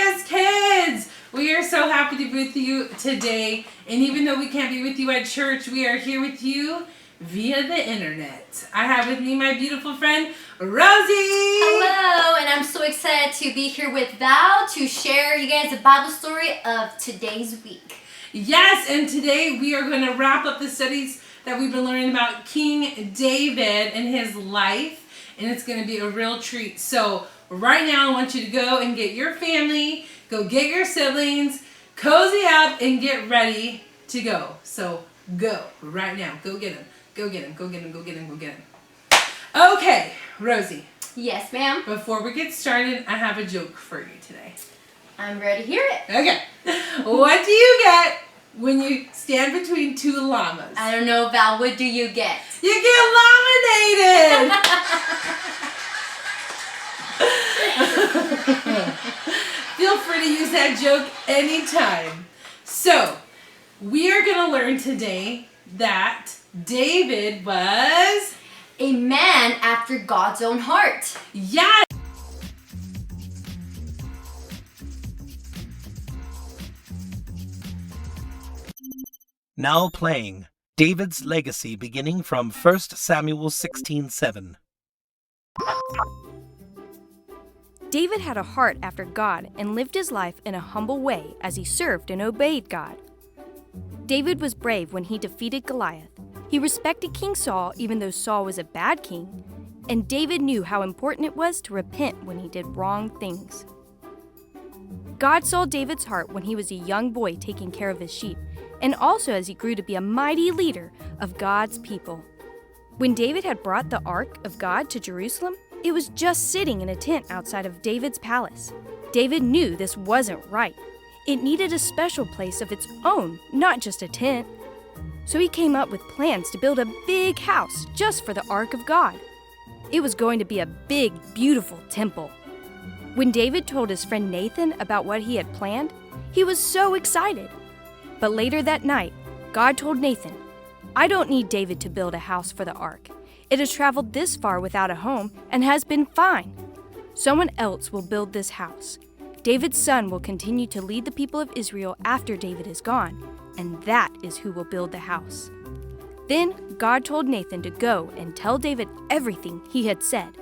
Yes, kids! We are so happy to be with you today. And even though we can't be with you at church, we are here with you via the internet. I have with me my beautiful friend, Rosie! Hello, and I'm so excited to be here with Val to share you guys the Bible story of today's week. Yes, and today we are going to wrap up the studies that we've been learning about King David and his life. And it's going to be a real treat. So right now I want you to go and get your family, go get your siblings, cozy up, and get ready to go. So go right now. Go get them. Go get them. Go get them. Go get them. Go get them. Okay, Rosie. Yes, ma'am. Before we get started, I have a joke for you today. I'm ready to hear it. Okay. What do you get when you stand between two llamas? I don't know, Val. What do you get? You get laminated! Feel free to use that joke anytime. So, we are going to learn today that David was A man after God's own heart. Yes! Now playing David's Legacy, beginning from 1 Samuel 16:7. David had a heart after God and lived his life in a humble way as he served and obeyed God. David was brave when he defeated Goliath. He respected King Saul even though Saul was a bad king, and David knew how important it was to repent when he did wrong things. God saw David's heart when he was a young boy taking care of his sheep, and also as he grew to be a mighty leader of God's people. When David had brought the Ark of God to Jerusalem, it was just sitting in a tent outside of David's palace. David knew this wasn't right. It needed a special place of its own, not just a tent. So he came up with plans to build a big house just for the Ark of God. It was going to be a big, beautiful temple. When David told his friend Nathan about what he had planned, he was so excited. But later that night, God told Nathan, "I don't need David to build a house for the ark. It has traveled this far without a home and has been fine. Someone else will build this house. David's son will continue to lead the people of Israel after David is gone, and that is who will build the house." Then God told Nathan to go and tell David everything he had said.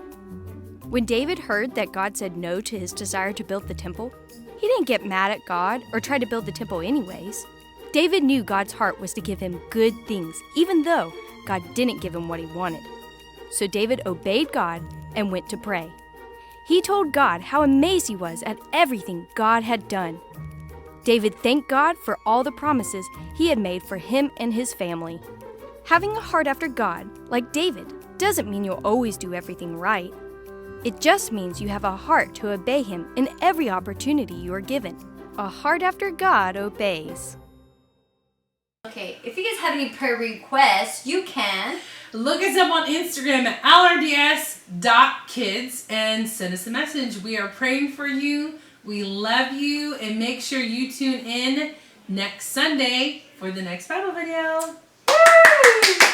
When David heard that God said no to his desire to build the temple, he didn't get mad at God or try to build the temple anyways. David knew God's heart was to give him good things, even though God didn't give him what he wanted. So David obeyed God and went to pray. He told God how amazed he was at everything God had done. David thanked God for all the promises he had made for him and his family. Having a heart after God, like David, doesn't mean you'll always do everything right. It just means you have a heart to obey him in every opportunity you are given. A heart after God obeys. Okay, if you guys have any prayer requests, you can Look us up on Instagram at lrds.kids and send us a message. We are praying for you. We love you. And make sure you tune in next Sunday for the next Bible video. Woo!